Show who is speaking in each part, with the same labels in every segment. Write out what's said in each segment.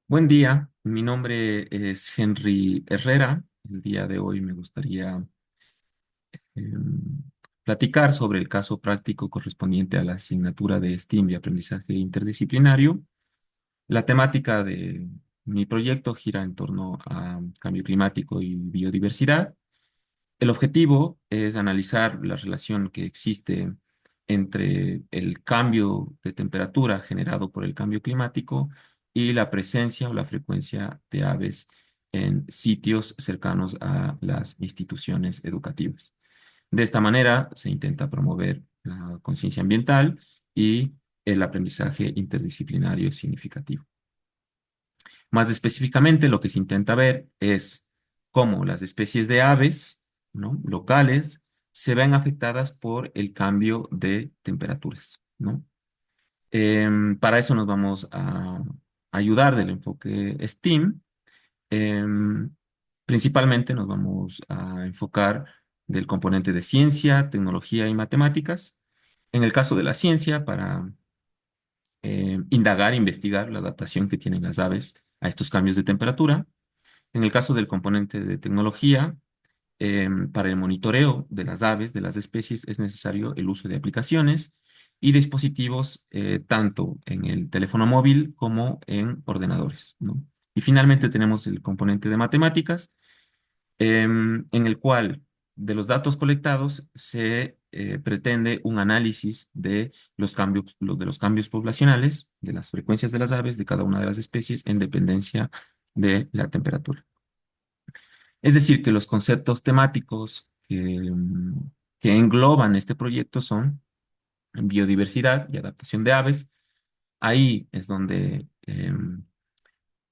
Speaker 1: Buen día, mi nombre es Henry Herrera. El día de hoy me gustaría em, platicar sobre el caso práctico correspondiente a la asignatura de STEAM y aprendizaje interdisciplinario. La temática de mi proyecto gira en torno a cambio climático y biodiversidad. El objetivo es analizar la relación que existe entre el cambio de temperatura generado por el cambio climático y la presencia o la frecuencia de aves en sitios cercanos a las instituciones educativas. De esta manera se intenta promover la conciencia ambiental y el aprendizaje interdisciplinario significativo. Más específicamente, lo que se intenta ver es cómo las especies de aves, ¿no?, locales se ven afectadas por el cambio de temperaturas, ¿no? Para eso nos vamos a ayudar del enfoque STEAM. Em, Principalmente nos vamos a enfocar del componente de ciencia, tecnología y matemáticas. En el caso de la ciencia, para indagar, investigar la adaptación que tienen las aves a estos cambios de temperatura. En el caso del componente de tecnología, para el monitoreo de las aves, de las especies, es necesario el uso de aplicaciones y dispositivos tanto en el teléfono móvil como en ordenadores, ¿no? Y finalmente tenemos el componente de matemáticas, en el cual de los datos colectados se pretende un análisis de los cambios, de los cambios poblacionales, de las frecuencias de las aves de cada una de las especies en dependencia de la temperatura. Es decir, que los conceptos temáticos que engloban este proyecto son biodiversidad y adaptación de aves. Ahí es donde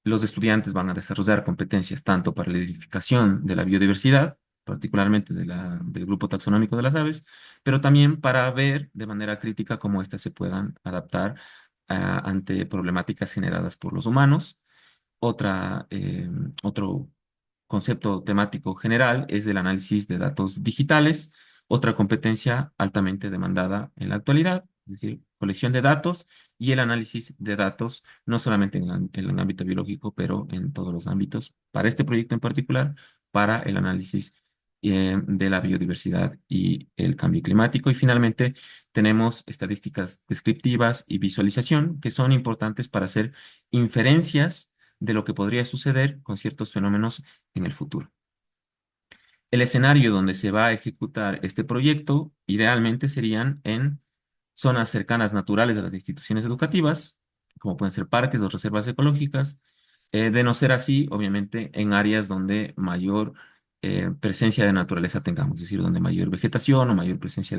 Speaker 1: los estudiantes van a desarrollar competencias tanto para la identificación de la biodiversidad, particularmente del grupo taxonómico de las aves, pero también para ver de manera crítica cómo éstas se puedan adaptar ante problemáticas generadas por los humanos. Otro concepto temático general es el análisis de datos digitales, otra competencia altamente demandada en la actualidad, es decir, colección de datos y el análisis de datos, no solamente en el ámbito biológico, pero en todos los ámbitos, para este proyecto en particular, para el análisis de la biodiversidad y el cambio climático. Y finalmente tenemos estadísticas descriptivas y visualización, que son importantes para hacer inferencias de lo que podría suceder con ciertos fenómenos en el futuro. El escenario donde se va a ejecutar este proyecto idealmente serían en zonas cercanas naturales a las instituciones educativas, como pueden ser parques o reservas ecológicas. De no ser así, obviamente, en áreas donde mayor presencia de naturaleza tengamos, es decir, donde mayor vegetación o mayor presencia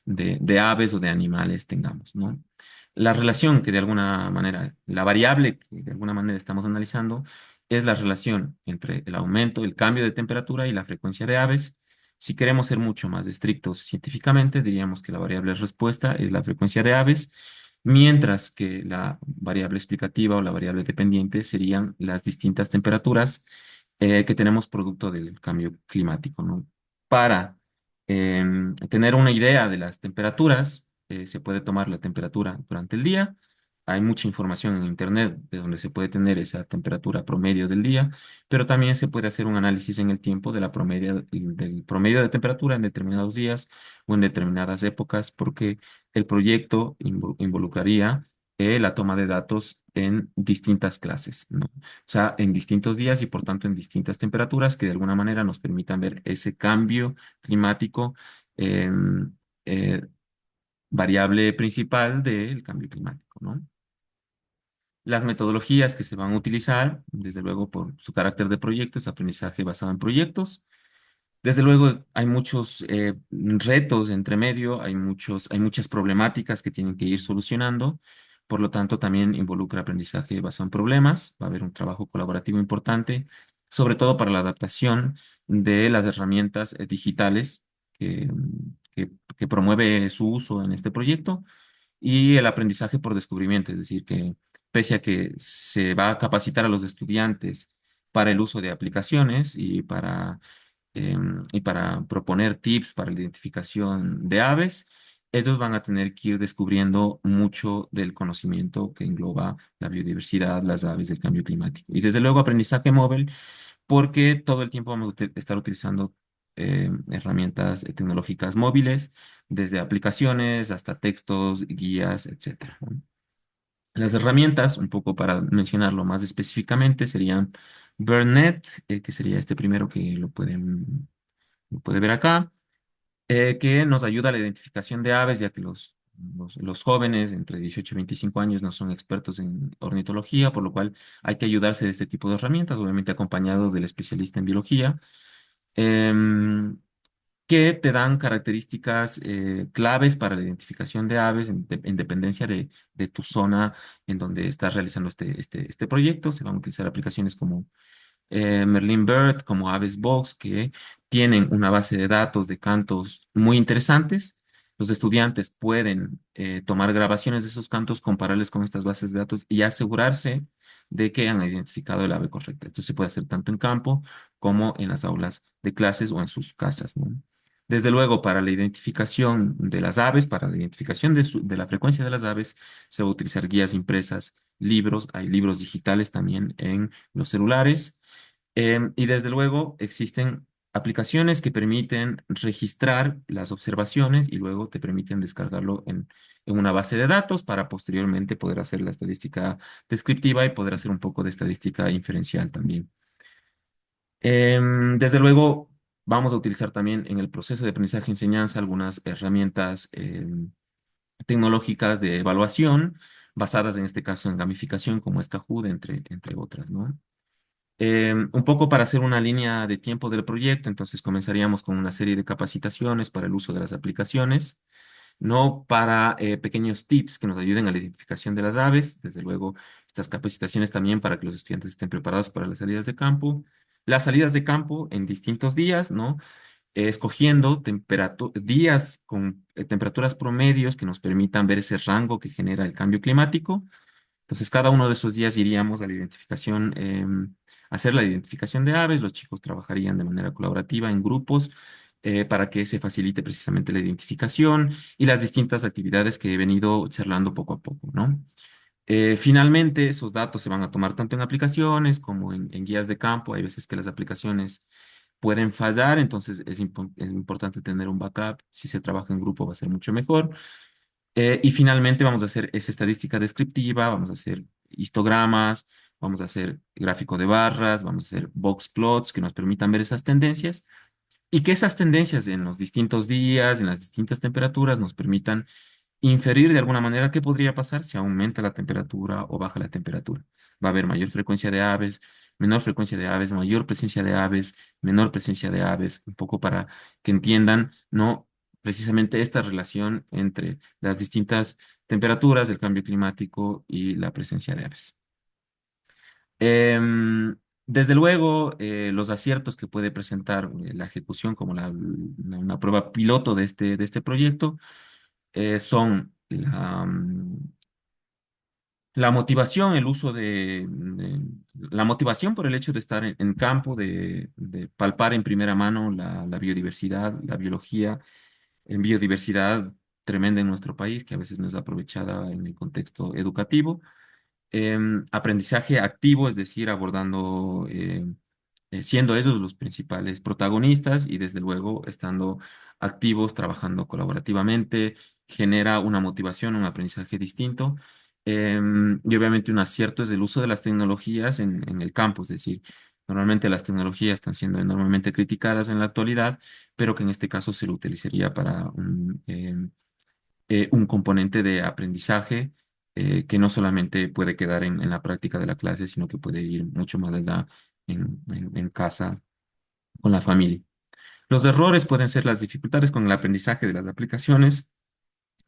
Speaker 1: de aves o de animales tengamos, ¿no? La relación que de alguna manera, la variable que de alguna manera estamos analizando es la relación entre el aumento, el cambio de temperatura y la frecuencia de aves. Si queremos ser mucho más estrictos científicamente, diríamos que la variable respuesta es la frecuencia de aves, mientras que la variable explicativa o la variable dependiente serían las distintas temperaturas que tenemos producto del cambio climático, ¿no? Para tener una idea de las temperaturas, se puede tomar la temperatura durante el día. Hay mucha información en Internet de donde se puede tener esa temperatura promedio del día, pero también se puede hacer un análisis en el tiempo de del promedio de temperatura en determinados días o en determinadas épocas, porque el proyecto involucraría la toma de datos en distintas clases, ¿no? O sea, en distintos días y por tanto en distintas temperaturas que de alguna manera nos permitan ver ese cambio climático, em, eh, variable principal del cambio climático, ¿no? Las metodologías que se van a utilizar, desde luego por su carácter de proyecto, es aprendizaje basado en proyectos. Desde luego hay muchos retos entre medio, hay muchas problemáticas que tienen que ir solucionando. Por lo tanto, también involucra aprendizaje basado en problemas. Va a haber un trabajo colaborativo importante, sobre todo para la adaptación de las herramientas digitales que, que promueve su uso en este proyecto y el aprendizaje por descubrimiento, es decir, que pese a que se va a capacitar a los estudiantes para el uso de aplicaciones y para proponer tips para la identificación de aves, ellos van a tener que ir descubriendo mucho del conocimiento que engloba la biodiversidad, las aves, el cambio climático. Y desde luego aprendizaje móvil, porque todo el tiempo vamos a estar utilizando herramientas tecnológicas móviles, desde aplicaciones hasta textos, guías, etcétera, ¿no? Las herramientas, un poco para mencionarlo más específicamente, serían BirdNet, que sería este primero que lo puede ver acá, que nos ayuda a la identificación de aves, ya que los jóvenes entre 18 y 25 años no son expertos en ornitología, por lo cual hay que ayudarse de este tipo de herramientas, obviamente acompañado del especialista en biología, em, que te dan características claves para la identificación de aves en dependencia de tu zona en donde estás realizando este proyecto. Se van a utilizar aplicaciones como Merlin Bird, como Aves Box, que tienen una base de datos de cantos muy interesantes. Los estudiantes pueden tomar grabaciones de esos cantos, compararles con estas bases de datos y asegurarse de que han identificado el ave correcta. Esto se puede hacer tanto en campo como en las aulas de clases o en sus casas, ¿no? Desde luego, para la identificación de las aves, para la identificación de la frecuencia de las aves, se va a utilizar guías impresas, libros, hay libros digitales también en los celulares. Y desde luego existen aplicaciones que permiten registrar las observaciones y luego te permiten descargarlo en una base de datos para posteriormente poder hacer la estadística descriptiva y poder hacer un poco de estadística inferencial también. Desde luego vamos a utilizar también en el proceso de aprendizaje-enseñanza algunas herramientas tecnológicas de evaluación basadas en este caso en gamificación como esta HUD, entre otras, ¿no? Un poco para hacer una línea de tiempo del proyecto, entonces comenzaríamos con una serie de capacitaciones para el uso de las aplicaciones, no para pequeños tips que nos ayuden a la identificación de las aves, desde luego estas capacitaciones también para que los estudiantes estén preparados para las salidas de campo. Las salidas de campo en distintos días, ¿no? Escogiendo días con temperaturas promedios que nos permitan ver ese rango que genera el cambio climático. Entonces, cada uno de esos días iríamos a la identificación, hacer la identificación de aves. Los chicos trabajarían de manera colaborativa en grupos para que se facilite precisamente la identificación y las distintas actividades que he venido charlando poco a poco, ¿no? Finalmente, esos datos se van a tomar tanto en aplicaciones como en guías de campo. Hay veces que las aplicaciones pueden fallar, entonces es importante tener un backup. Si se trabaja en grupo va a ser mucho mejor. Y finalmente vamos a hacer esa estadística descriptiva, vamos a hacer histogramas, vamos a hacer gráfico de barras, vamos a hacer box plots que nos permitan ver esas tendencias y que esas tendencias en los distintos días, en las distintas temperaturas, nos permitan inferir de alguna manera qué podría pasar si aumenta la temperatura o baja la temperatura. Va a haber mayor frecuencia de aves, menor frecuencia de aves, mayor presencia de aves, menor presencia de aves, un poco para que entiendan, ¿no? Precisamente esta relación entre las distintas temperaturas, el cambio climático y la presencia de aves. Em, Desde luego, los aciertos que puede presentar la ejecución como una prueba piloto de este proyecto son la motivación, el uso la motivación por el hecho de estar en campo, de palpar en primera mano la biodiversidad, la biología, en biodiversidad tremenda en nuestro país, que a veces no es aprovechada en el contexto educativo. Aprendizaje activo, es decir, abordando, siendo ellos los principales protagonistas y desde luego estando activos, trabajando colaborativamente, genera una motivación, un aprendizaje distinto. Y obviamente un acierto es el uso de las tecnologías en el campo, es decir, normalmente las tecnologías están siendo enormemente criticadas en la actualidad, pero que en este caso se lo utilizaría para un componente de aprendizaje que no solamente puede quedar en la práctica de la clase, sino que puede ir mucho más allá en casa con la familia. Los errores pueden ser las dificultades con el aprendizaje de las aplicaciones,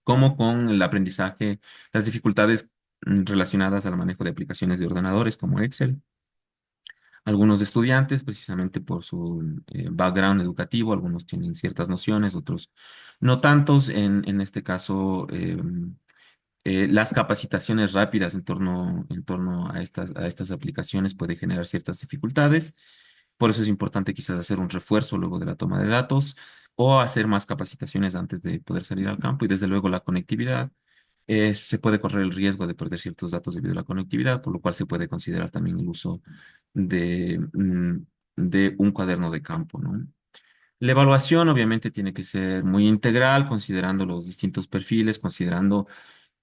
Speaker 1: como con el aprendizaje, las dificultades relacionadas al manejo de aplicaciones de ordenadores como Excel. Algunos estudiantes, precisamente por su background educativo, algunos tienen ciertas nociones, otros no tantos. En este caso, las capacitaciones rápidas en torno a estas aplicaciones puede generar ciertas dificultades. Por eso es importante quizás hacer un refuerzo luego de la toma de datos o hacer más capacitaciones antes de poder salir al campo y desde luego la conectividad. Se puede correr el riesgo de perder ciertos datos debido a la conectividad, por lo cual se puede considerar también el uso de un cuaderno de campo, ¿no? La evaluación obviamente tiene que ser muy integral, considerando los distintos perfiles, considerando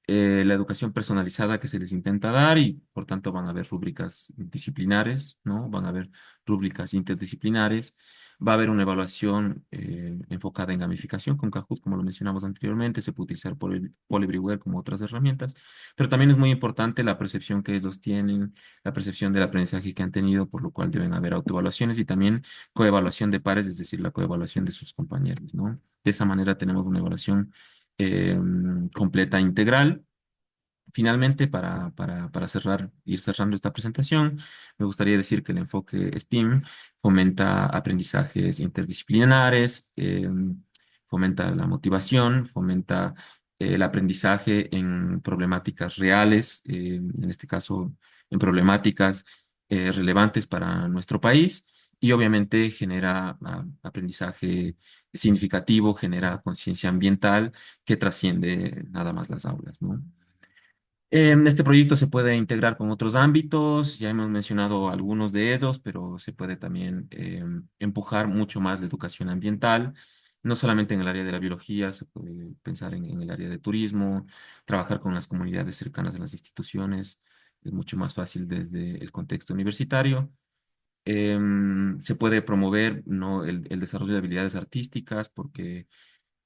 Speaker 1: la educación personalizada que se les intenta dar y por tanto van a haber rúbricas disciplinares, ¿no? Van a haber rúbricas interdisciplinares, va a haber una evaluación enfocada en gamificación con Kahoot, como lo mencionamos anteriormente, se puede utilizar por el Poll Everywhere como otras herramientas, pero también es muy importante la percepción que ellos tienen, la percepción del aprendizaje que han tenido, por lo cual deben haber autoevaluaciones y también coevaluación de pares, es decir, la coevaluación de sus compañeros, ¿no? De esa manera tenemos una evaluación eh, completa, integral. Finalmente, para cerrar, ir cerrando esta presentación, me gustaría decir que el enfoque STEAM fomenta aprendizajes interdisciplinares, fomenta la motivación, fomenta el aprendizaje en problemáticas reales, en este caso, en problemáticas relevantes para nuestro país, y obviamente genera aprendizaje significativo, genera conciencia ambiental que trasciende nada más las aulas, ¿no? Este proyecto se puede integrar con otros ámbitos, ya hemos mencionado algunos de ellos, pero se puede también empujar mucho más la educación ambiental, no solamente en el área de la biología, se puede pensar en el área de turismo, trabajar con las comunidades cercanas a las instituciones, es mucho más fácil desde el contexto universitario. Se puede promover, ¿no? El desarrollo de habilidades artísticas, porque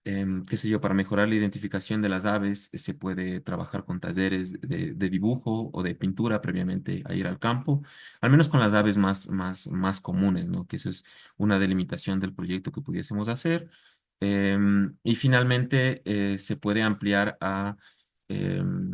Speaker 1: qué sé yo, para mejorar la identificación de las aves, se puede trabajar con talleres de dibujo o de pintura previamente a ir al campo, al menos con las aves más comunes, ¿no? Que eso es una delimitación del proyecto que pudiésemos hacer. Y finalmente, se puede ampliar a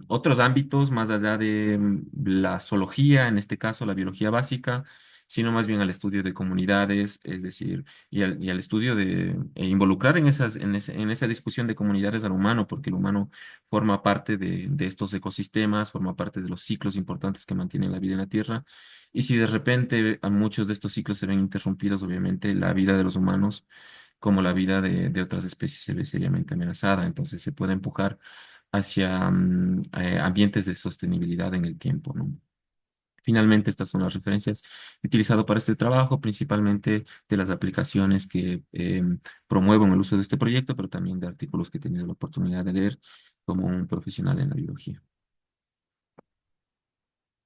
Speaker 1: otros ámbitos más allá de la zoología, en este caso la biología básica, sino más bien al estudio de comunidades, es decir, y al estudio de involucrar en esa discusión de comunidades al humano, porque el humano forma parte de estos ecosistemas, forma parte de los ciclos importantes que mantienen la vida en la Tierra. Y si de repente a muchos de estos ciclos se ven interrumpidos, obviamente la vida de los humanos, como la vida de otras especies, se ve seriamente amenazada. Entonces se puede empujar hacia ambientes de sostenibilidad en el tiempo, ¿no? Finalmente, estas son las referencias que he utilizado para este trabajo, principalmente de las aplicaciones que promueven el uso de este proyecto, pero también de artículos que he tenido la oportunidad de leer como un profesional en la biología.